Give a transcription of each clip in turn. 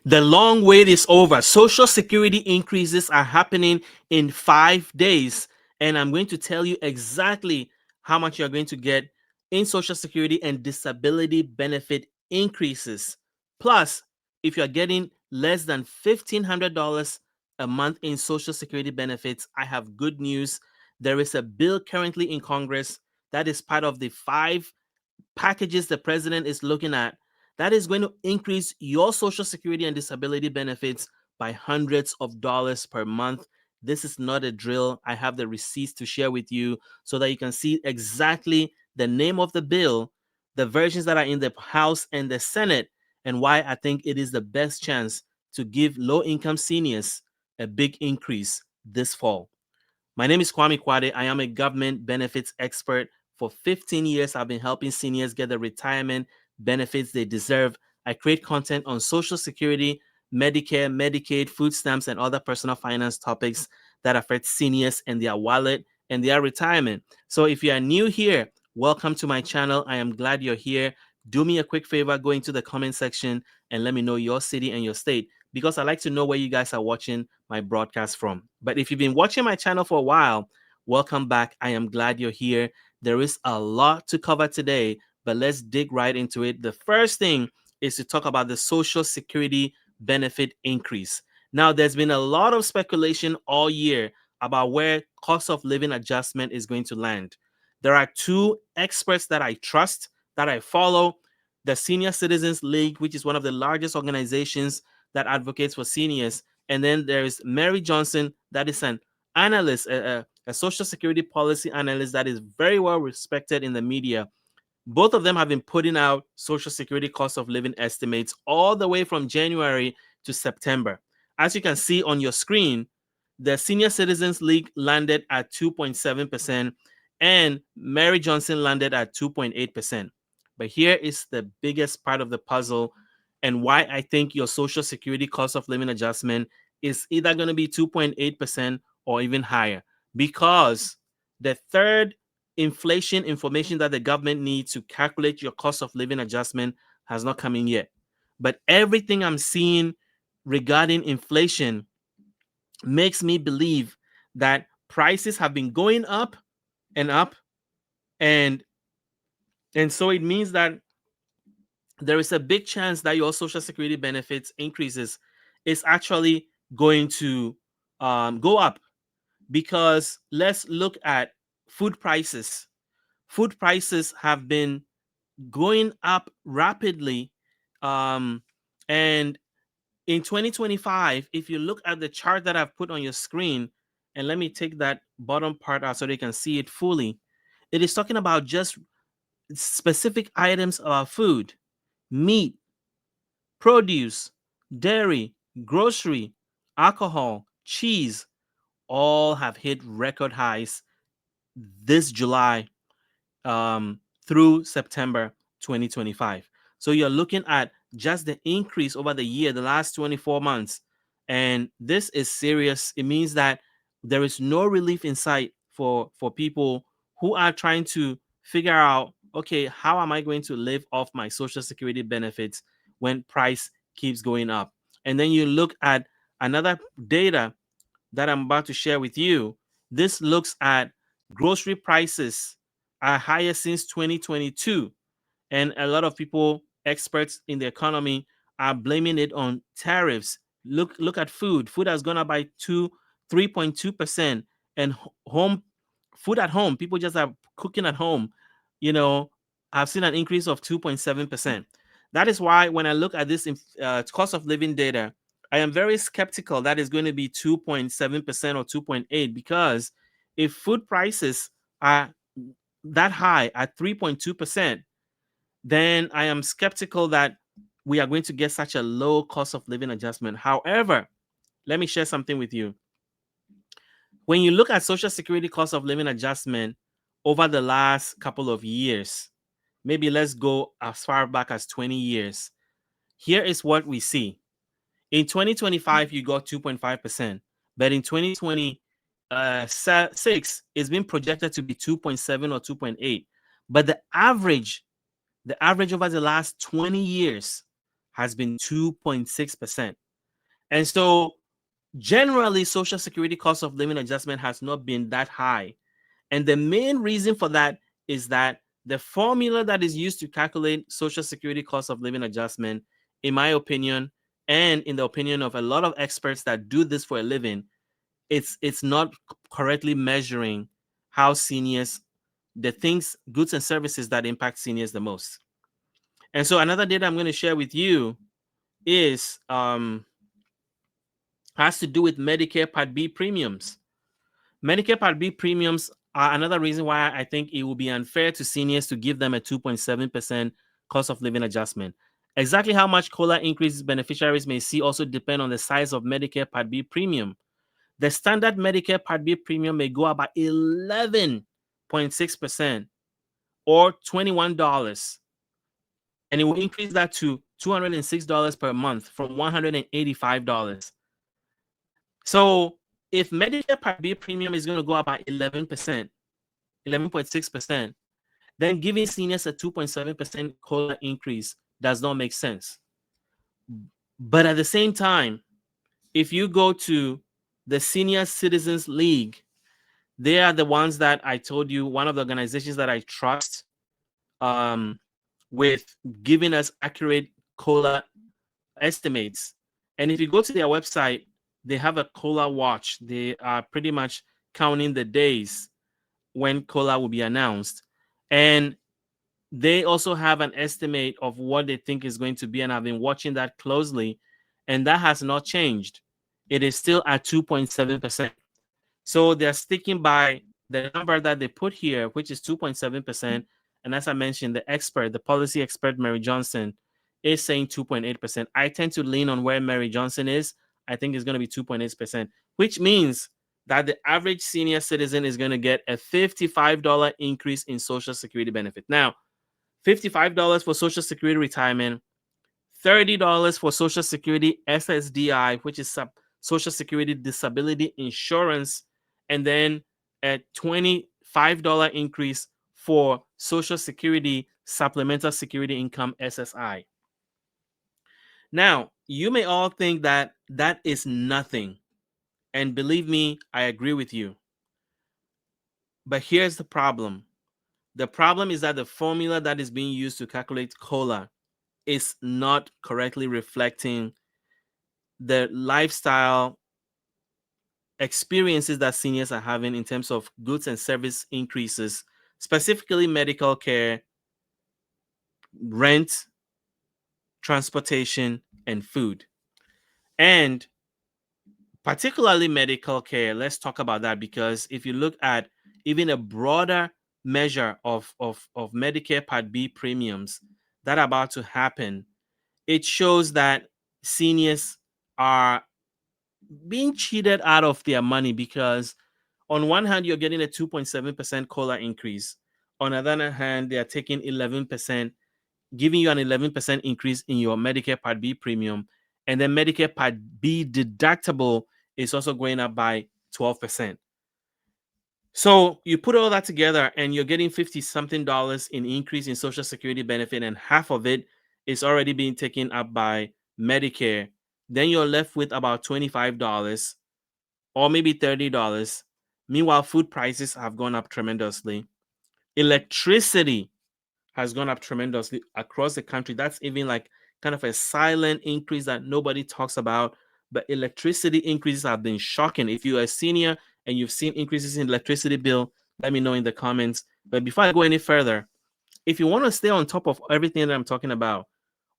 The long wait is over. Social Security increases are happening in 5 days. And I'm going to tell you exactly how much you're going to get in Social Security and disability benefit increases. Plus, if you're getting less than $1,500 a month in Social Security benefits, I have good news. There is a bill currently in Congress that is part of the five packages the president is looking at that is going to increase your Social Security and disability benefits by hundreds of dollars per month. This is not a drill. I have the receipts to share with you so that you can see exactly the name of the bill, the versions that are in the House and the Senate, and why I think it is the best chance to give low income seniors a big increase this fall. My name is Kwame Kwade. I am a government benefits expert. For 15 years, I've been helping seniors get the retirement benefits they deserve. I create content on Social Security, Medicare, Medicaid, food stamps, and other personal finance topics that affect seniors and their wallet and their retirement. So if you are new here, welcome to my channel. I am glad you're here. Do me a quick favor, go into the comment section and let me know your city and your state, because I like to know where you guys are watching my broadcast from. But if you've been watching my channel for a while, welcome back. I am glad you're here. There is a lot to cover today, but let's dig right into it. The first thing is to talk about the Social Security benefit increase. Now, there's been a lot of speculation all year about where cost of living adjustment is going to land. There are two experts that I trust, that I follow: the Senior Citizens League, which is one of the largest organizations that advocates for seniors. And then there's Mary Johnson, that is an analyst, a Social Security policy analyst that is very well respected in the media. Both of them have been putting out Social Security cost of living estimates all the way from January to September. As you can see on your screen, the Senior Citizens League landed at 2.7%, and Mary Johnson landed at 2.8%. But here is the biggest part of the puzzle, and why I think your Social Security cost of living adjustment is either going to be 2.8% or even higher. Because the third inflation information that the government needs to calculate your cost of living adjustment has not come in yet. But everything I'm seeing regarding inflation makes me believe that prices have been going up and up, and so it means that there is a big chance that your Social Security benefits increases is actually going to go up. Because let's look at food prices. Food prices have been going up rapidly, and in 2025, if you look at the chart that I've put on your screen, and let me take that bottom part out so they can see it fully, it is talking about just specific items of food: meat, produce, dairy, grocery, alcohol, cheese, all have hit record highs this July through September 2025. So you're looking at just the increase over the year, the last 24 months. And this is serious. It means that there is no relief in sight for people who are trying to figure out, okay, how am I going to live off my Social Security benefits when price keeps going up? And then you look at another data that I'm about to share with you. This looks at grocery prices are higher since 2022. And a lot of people, experts in the economy, are blaming it on tariffs. Look at food. Food has gone up by 3.2%. And home food at home, people just are cooking at home, you know, I've seen an increase of 2.7%. That is why when I look at this cost of living data, I am very skeptical that is going to be 2.7% or 2.8, because if food prices are that high at 3.2%, then I am skeptical that we are going to get such a low cost of living adjustment. However, let me share something with you. When you look at Social Security cost of living adjustment over the last couple of years, maybe let's go as far back as 20 years. Here is what we see. In 2025, you got 2.5%, but in 2026, it's been projected to be 2.7 or 2.8. But the average over the last 20 years has been 2.6%. And so generally, Social Security cost of living adjustment has not been that high. And the main reason for that is that the formula that is used to calculate Social Security cost of living adjustment, in my opinion, and in the opinion of a lot of experts that do this for a living, it's not correctly measuring how seniors, the things, goods and services that impact seniors the most. And so another data I'm going to share with you is has to do with Medicare Part B premiums. Medicare Part B premiums are another reason why I think it will be unfair to seniors to give them a 2.7% cost of living adjustment. Exactly how much COLA increases beneficiaries may see also depend on the size of Medicare Part B premium. The standard Medicare Part B premium may go up by 11.6% or $21, and it will increase that to $206 per month from $185. So if Medicare Part B premium is going to go up by 11%, 11.6%, then giving seniors a 2.7% COLA increase does not make sense. But at the same time, if you go to the Senior Citizens League, they are the ones that I told you, one of the organizations that I trust with giving us accurate COLA estimates. And if you go to their website, they have a COLA watch. They are pretty much counting the days when COLA will be announced. And they also have an estimate of what they think is going to be. And I've been watching that closely, and that has not changed. It is still at 2.7%. So they're sticking by the number that they put here, which is 2.7%. And as I mentioned, the policy expert, Mary Johnson, is saying 2.8%. I tend to lean on where Mary Johnson is. I think it's going to be 2.8%, which means that the average senior citizen is going to get a $55 increase in Social Security benefit. Now, $55 for Social Security retirement, $30 for Social Security SSDI, which is Social Security Disability Insurance, and then a $25 increase for Social Security Supplemental Security Income SSI. Now, you may all think that that is nothing. And believe me, I agree with you. But here's the problem. The problem is that the formula that is being used to calculate COLA is not correctly reflecting the lifestyle experiences that seniors are having in terms of goods and service increases, specifically medical care, rent, transportation, and food. And particularly medical care, let's talk about that, because if you look at even a broader measure of Medicare Part B premiums that are about to happen, it shows that seniors are being cheated out of their money, because on one hand, you're getting a 2.7% COLA increase. On the other hand, they are taking 11%, giving you an 11% increase in your Medicare Part B premium. And then Medicare Part B deductible is also going up by 12%. So you put all that together and you're getting 50 something dollars in increase in Social Security benefit, and half of it is already being taken up by Medicare. Then you're left with about $25 or maybe $30. Meanwhile, food prices have gone up tremendously. Electricity has gone up tremendously across the country. That's even like kind of a silent increase that nobody talks about. But electricity increases have been shocking. If you're a senior and you've seen increases in electricity bill, let me know in the comments. But before I go any further, if you want to stay on top of everything that I'm talking about,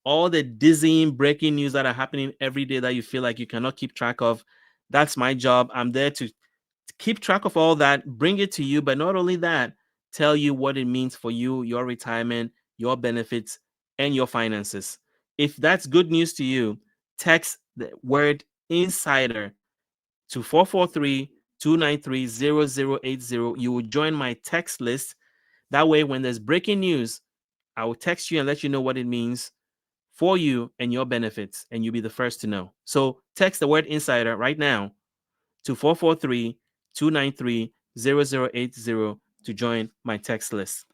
all the dizzying breaking news that are happening every day that you feel like you cannot keep track of, that's my job. I'm there to keep track of all that, bring it to you, but not only that, tell you what it means for you, your retirement, your benefits, and your finances. If that's good news to you, text the word insider to 443-293-0080. You will join my text list. That way, when there's breaking news, I will text you and let you know what it means for you and your benefits, and you'll be the first to know. So text the word insider right now to 443-293-0080 to join my text list.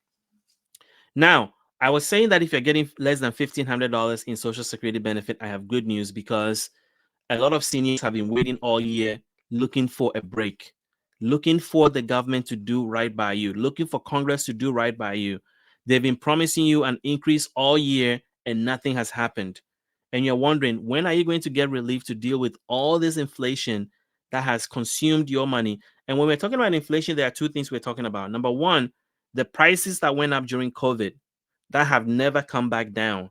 Now, I was saying that if you're getting less than $1,500 in Social Security benefit, I have good news because a lot of seniors have been waiting all year looking for a break, looking for the government to do right by you, looking for Congress to do right by you. They've been promising you an increase all year and nothing has happened. And you're wondering, when are you going to get relief to deal with all this inflation that has consumed your money? And when we're talking about inflation, there are two things we're talking about. Number one, the prices that went up during COVID that have never come back down.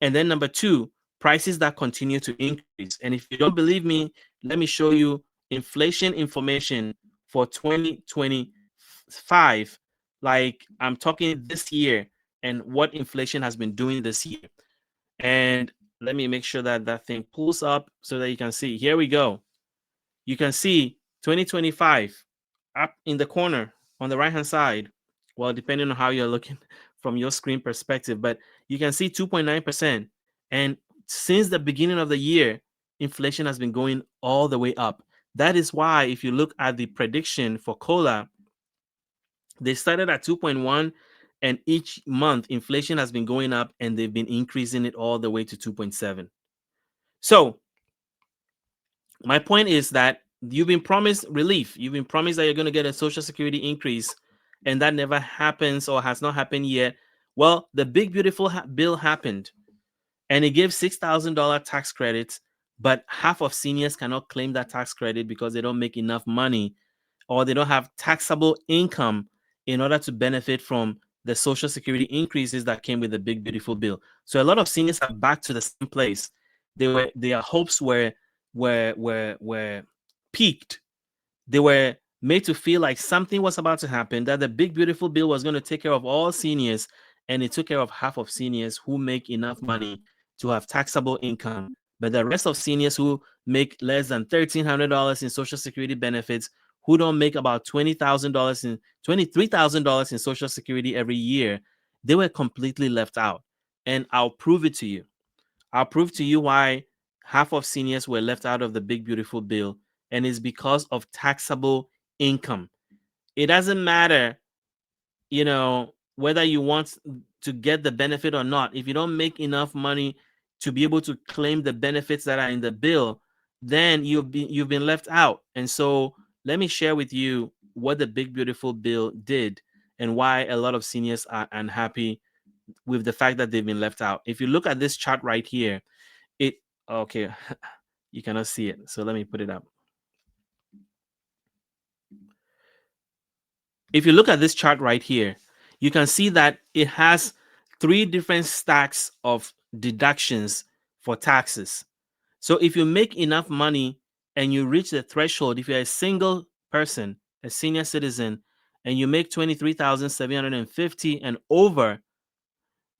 And then number two, prices that continue to increase. And if you don't believe me, let me show you inflation information for 2025. Like I'm talking this year and what inflation has been doing this year. And let me make sure that that thing pulls up so that you can see. Here we go. You can see 2025 up in the corner on the right hand side. Well, depending on how you're looking from your screen perspective, but you can see 2.9%. And since the beginning of the year, inflation has been going all the way up. That is why, if you look at the prediction for cola, they started at 2.1, and each month inflation has been going up, and they've been increasing it all the way to 2.7. So, my point is that you've been promised relief. You've been promised that you're going to get a Social Security increase, and that never happens or has not happened yet. Well, the big, beautiful bill happened, and it gave $6,000 tax credits, but half of seniors cannot claim that tax credit because they don't make enough money or they don't have taxable income in order to benefit from the Social Security increases that came with the big, beautiful bill. So a lot of seniors are back to the same place. Their hopes were peaked. They were made to feel like something was about to happen, that the big beautiful bill was going to take care of all seniors, and it took care of half of seniors who make enough money to have taxable income. But the rest of seniors who make less than $1,300 in Social Security benefits, who don't make about $23,000 in Social Security every year, they were completely left out. And I'll prove it to you. I'll prove to you why half of seniors were left out of the big beautiful bill, and it's because of taxable income. It doesn't matter, whether you want to get the benefit or not. If you don't make enough money to be able to claim the benefits that are in the bill, then you've been left out. And so let me share with you what the big beautiful bill did and why a lot of seniors are unhappy with the fact that they've been left out. If you look at this chart right here, it okay, you cannot see it. So let me put it up. If you look at this chart right here, you can see that it has three different stacks of deductions for taxes. So if you make enough money and you reach the threshold, if you're a single person, a senior citizen, and you make 23,750 and over,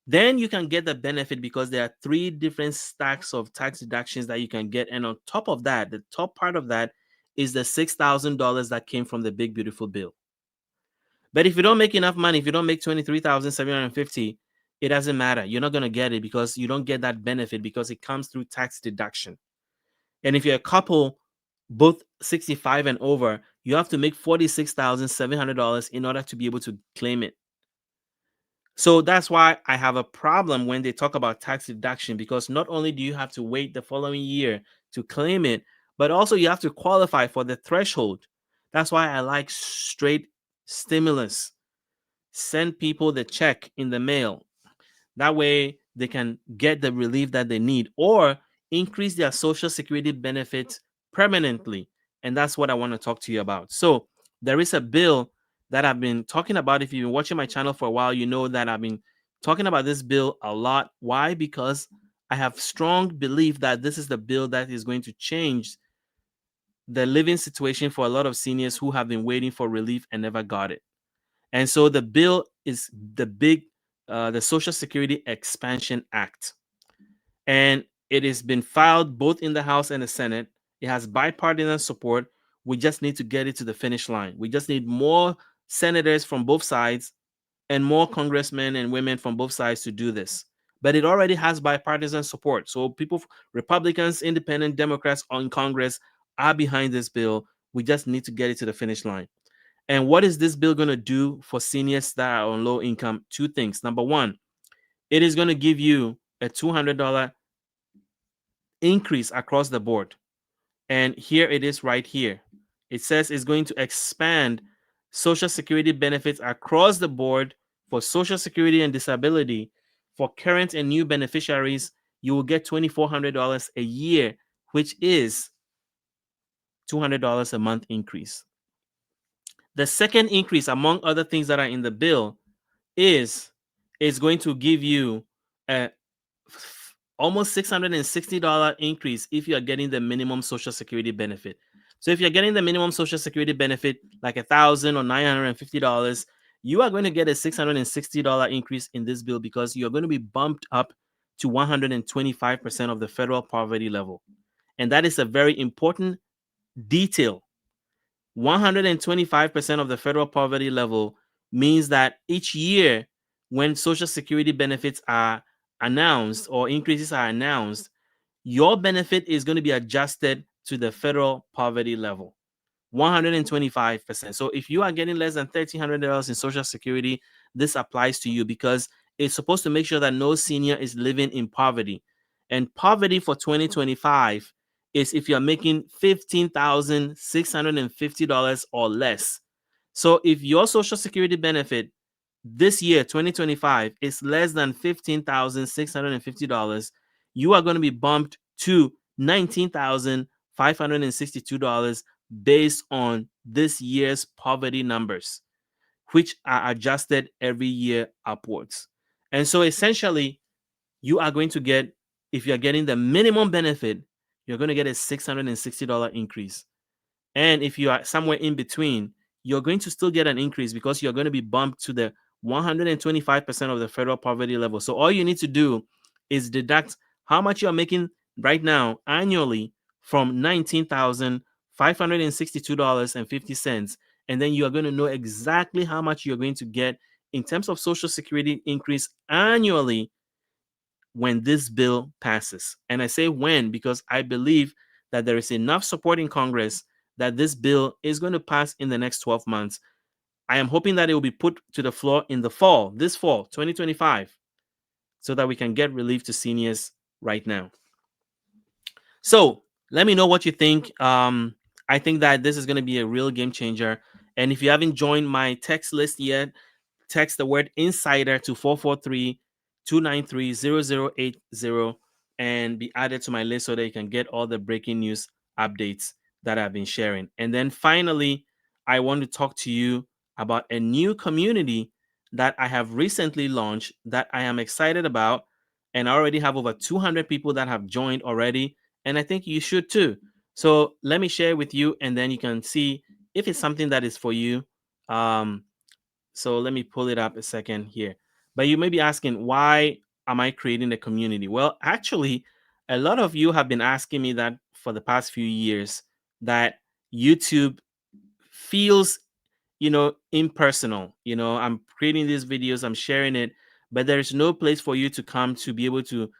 then you can get the benefit because there are three different stacks of tax deductions that you can get. And on top of that, the top part of that is the $6,000 that came from the big beautiful bill. But if you don't make enough money, if you don't make 23,750, it doesn't matter. You're not going to get it because you don't get that benefit because it comes through tax deduction. And if you're a couple, both 65 and over, you have to make $46,700 in order to be able to claim it. So that's why I have a problem when they talk about tax deduction, because not only do you have to wait the following year to claim it, but also you have to qualify for the threshold. That's why I like straight stimulus. Send people the check in the mail. That way they can get the relief that they need or increase their Social Security benefits permanently. And that's what I want to talk to you about. So there is a bill that I've been talking about. If you've been watching my channel for a while, you know that I've been talking about this bill a lot. Why? Because I have strong belief that this is the bill that is going to change the living situation for a lot of seniors who have been waiting for relief and never got it. And so the bill is the Social Security Expansion Act. And it has been filed both in the House and the Senate. It has bipartisan support. We just need to get it to the finish line. We just need more senators from both sides and more congressmen and women from both sides to do this. But it already has bipartisan support. So people, Republicans, independent Democrats on Congress are behind this bill. We just need to get it to the finish line. And what is this bill going to do for seniors that are on low income? Two things. Number one, it is going to give you a $200 increase across the board. And here it is right here. It says it's going to expand Social Security benefits across the board for Social Security and disability. For current and new beneficiaries, you will get $2,400 a year, which is $200 a month increase. The second increase, among other things that are in the bill, is going to give you a almost $660 increase if you are getting the minimum Social Security benefit. So if you're getting the minimum Social Security benefit like $1,000 or $950, you are going to get a $660 increase in this bill because you're going to be bumped up to 125% of the federal poverty level. And that is a very important detail. 125% of the federal poverty level means that each year when Social Security benefits are announced or increases are announced, your benefit is going to be adjusted to the federal poverty level. 125%. So if you are getting less than $1,300 in Social Security, this applies to you because it's supposed to make sure that no senior is living in poverty. And poverty for 2025 is if you're making $15,650 or less. So if your Social Security benefit this year, 2025, is less than $15,650, you are going to be bumped to $19,562 based on this year's poverty numbers, which are adjusted every year upwards. And so essentially, you are going to get, if you're getting the minimum benefit, you're going to get a $660 increase. And if you are somewhere in between, you're going to still get an increase because you're going to be bumped to the 125% of the federal poverty level. So all you need to do is deduct how much you're making right now annually from $19,562.50. And then you are going to know exactly how much you're going to get in terms of Social Security increase annually when this bill passes. And I say when because I believe that there is enough support in Congress that this bill is going to pass in the next 12 months. I am hoping that it will be put to the floor in the fall, this fall, 2025, so that we can get relief to seniors right now. So let me know what you think. I think that this is going to be a real game changer. And if you haven't joined my text list yet, text the word insider to 443-293-0080 and be added to my list so that you can get all the breaking news updates that I've been sharing. And then finally, I want to talk to you about a new community that I have recently launched that I am excited about. And I already have over 200 people that have joined already. And I think you should too. So let me share with you, and then you can see if it's something that is for you. So let me pull it up a second here. But you may be asking, why am I creating a community? Well, actually, a lot of you have been asking me that for the past few years, that YouTube feels, impersonal. I'm creating these videos, I'm sharing it, but there's no place for you to come to be able to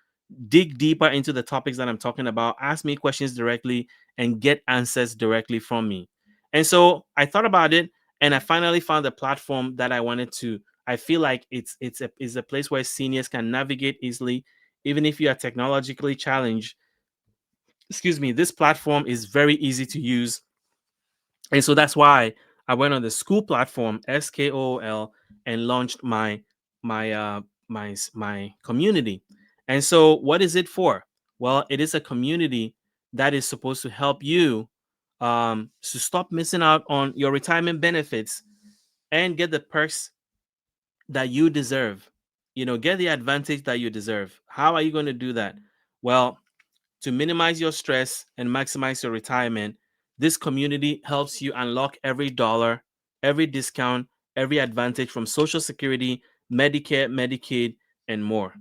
dig deeper into the topics that I'm talking about, ask me questions directly, and get answers directly from me. And so I thought about it, and I finally found a platform that I wanted to. I feel like it's a place where seniors can navigate easily, even if you are technologically challenged. Excuse me. This platform is very easy to use, and so that's why I went on the school platform, SKOOL, and launched my community. And so what is it for? Well, it is a community that is supposed to help you to stop missing out on your retirement benefits and get the perks that you deserve. Get the advantage that you deserve. How are you going to do that? Well, to minimize your stress and maximize your retirement, this community helps you unlock every dollar, every discount, every advantage from Social Security, Medicare, Medicaid, and more.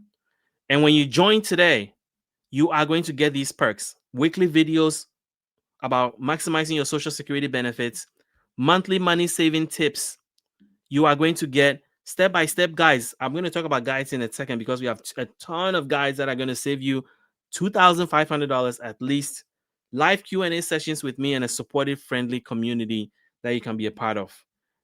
And when you join today, you are going to get these perks: weekly videos about maximizing your Social Security benefits, monthly money saving tips. You are going to get step-by-step guides. I'm going to talk about guides in a second because we have a ton of guides that are going to save you $2,500 at least, live Q&A sessions with me, and a supportive, friendly community that you can be a part of.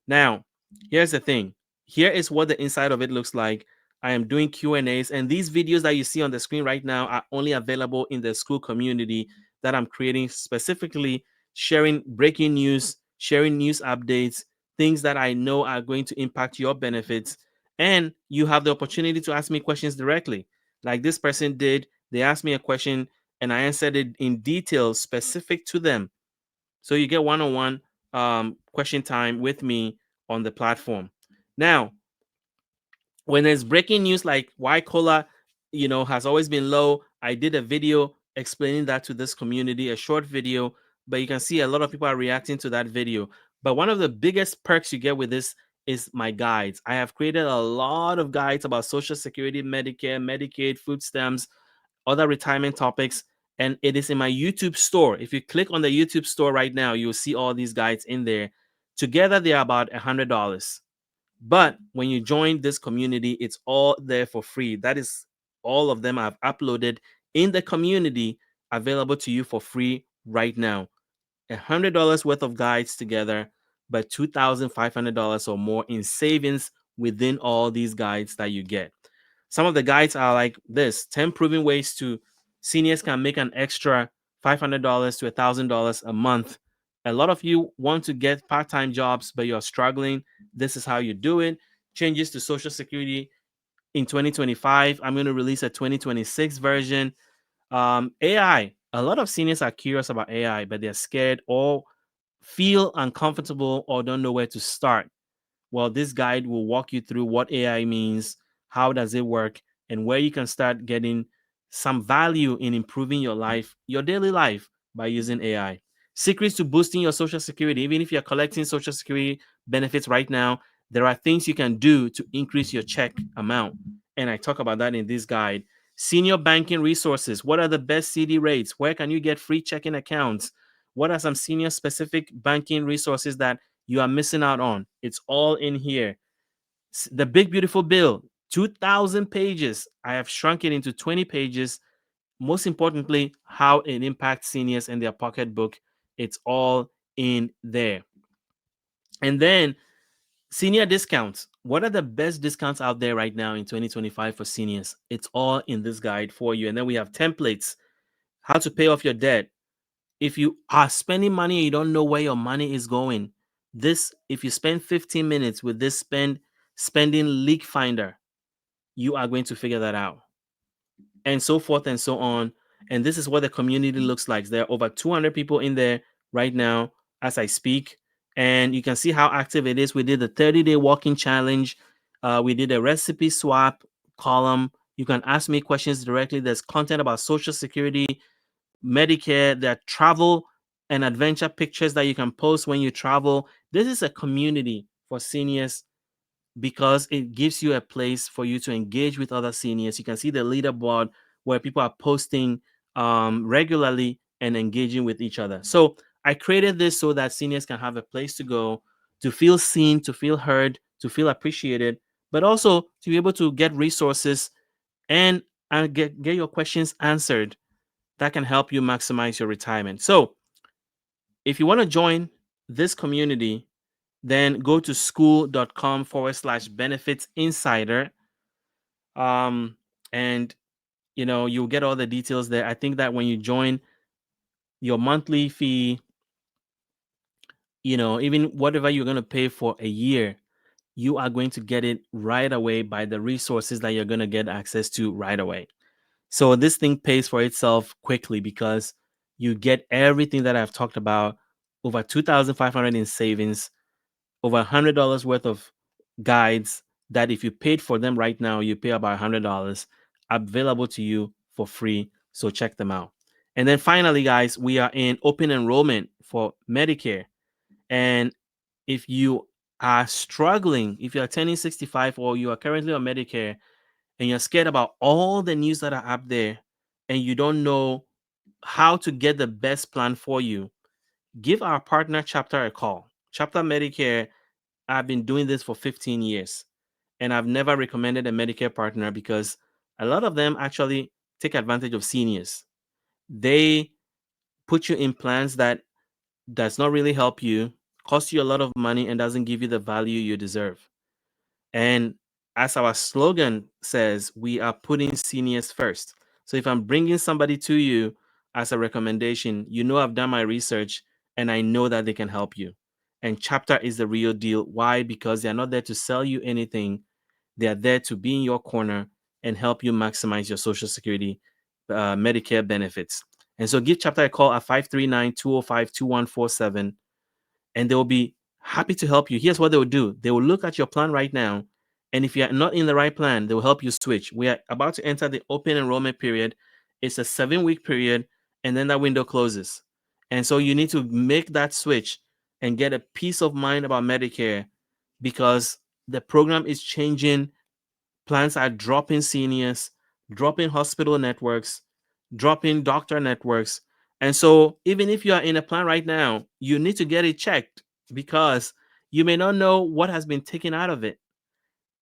Now, here's the thing. Here is what the inside of it looks like. I am doing Q&As, and these videos that you see on the screen right now are only available in the school community that I'm creating, specifically sharing breaking news, sharing news updates, things that I know are going to impact your benefits. And you have the opportunity to ask me questions directly, like this person did. They asked me a question and I answered it in detail specific to them. So you get one-on-one question time with me on the platform. Now, when there's breaking news like why cola, has always been low, I did a video explaining that to this community, a short video, but you can see a lot of people are reacting to that video. But one of the biggest perks you get with this is my guides. I have created a lot of guides about Social Security, Medicare, Medicaid, food stamps, other retirement topics, and it is in my YouTube store. If you click on the YouTube store right now, you'll see all these guides in there. Together, they are about $100. But when you join this community, it's all there for free. That is all of them I've uploaded in the community, available to you for free right now. $100 worth of guides together, but $2,500 or more in savings within all these guides that you get. Some of the guides are like this: 10 proven ways to seniors can make an extra $500 to $1,000 a month. A lot of you want to get part-time jobs, but you're struggling. This is how you do it. Changes to Social Security in 2025. I'm going to release a 2026 version. AI. A lot of seniors are curious about AI, but they're scared or feel uncomfortable or don't know where to start. Well, this guide will walk you through what AI means, how does it work, and where you can start getting some value in improving your life, your daily life, by using AI. Secrets to boosting your Social Security. Even if you're collecting Social Security benefits right now, there are things you can do to increase your check amount. And I talk about that in this guide. Senior banking resources. What are the best CD rates? Where can you get free checking accounts? What are some senior specific banking resources that you are missing out on? It's all in here. The Big Beautiful Bill, 2,000 pages. I have shrunk it into 20 pages. Most importantly, how it impacts seniors and their pocketbook. It's all in there. And then senior discounts. What are the best discounts out there right now in 2025 for seniors? It's all in this guide for you. And then we have templates, how to pay off your debt. If you are spending money and you don't know where your money is going, if you spend 15 minutes with this spending leak finder, you are going to figure that out, and so forth and so on. And this is what the community looks like. There are over 200 people in there right now as I speak, and you can see how active it is. We did the 30-day walking challenge. We did a recipe swap column. You can ask me questions directly. There's content about Social Security, Medicare. There are travel and adventure pictures that you can post when you travel. This is a community for seniors because it gives you a place for you to engage with other seniors. You can see the leaderboard where people are posting regularly and engaging with each other. So I created this so that seniors can have a place to go, to feel seen, to feel heard, to feel appreciated, but also to be able to get resources and, get your questions answered that can help you maximize your retirement. So if you want to join this community, then go to school.com/benefits insider. And you'll get all the details there. I think that when you join, your monthly fee, even whatever you're going to pay for a year, you are going to get it right away by the resources that you're going to get access to right away. So this thing pays for itself quickly because you get everything that I've talked about, over 2,500 in savings, over $100 worth of guides that if you paid for them right now, you pay about $100, available to you for free. So check them out. And then finally, guys, we are in open enrollment for Medicare. And if you are struggling, if you're turning 65 or you are currently on Medicare and you're scared about all the news that are up there and you don't know how to get the best plan for you, give our partner Chapter a call. Chapter Medicare, I've been doing this for 15 years and I've never recommended a Medicare partner because a lot of them actually take advantage of seniors. They put you in plans that does not really help you, cost you a lot of money, and doesn't give you the value you deserve. And as our slogan says, we are putting seniors first. So if I'm bringing somebody to you as a recommendation, you know I've done my research and I know that they can help you. And Chapter is the real deal. Why? Because they're not there to sell you anything. They are there to be in your corner and help you maximize your Social Security Medicare benefits. And so give Chapter a call at 539-205-2147, and they will be happy to help you. Here's what they will do. They will look at your plan right now, and if you're not in the right plan, they will help you switch. We are about to enter the open enrollment period. It's a 7-week period, and then that window closes. And so you need to make that switch and get a peace of mind about Medicare, because the program is changing. Plans are dropping seniors, dropping hospital networks, dropping doctor networks. And so, even if you are in a plan right now, you need to get it checked, because you may not know what has been taken out of it.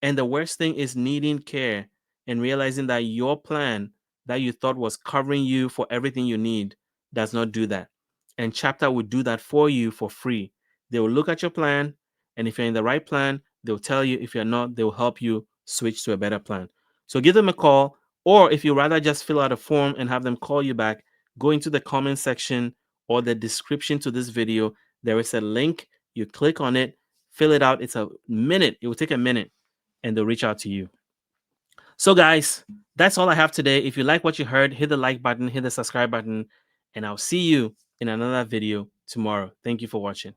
And the worst thing is needing care and realizing that your plan that you thought was covering you for everything you need does not do that. And Chapter will do that for you for free. They will look at your plan, and if you're in the right plan, they'll tell you. If you're not, they'll help you switch to a better plan. So give them a call, or if you rather just fill out a form and have them call you back, go into the comment section or the description to this video. There is a link. You click on it, fill it out. It's a minute. It will take a minute, and they'll reach out to you. So, guys, that's all I have today. If you like what you heard, hit the like button, hit the subscribe button, and I'll see you in another video tomorrow. Thank you for watching.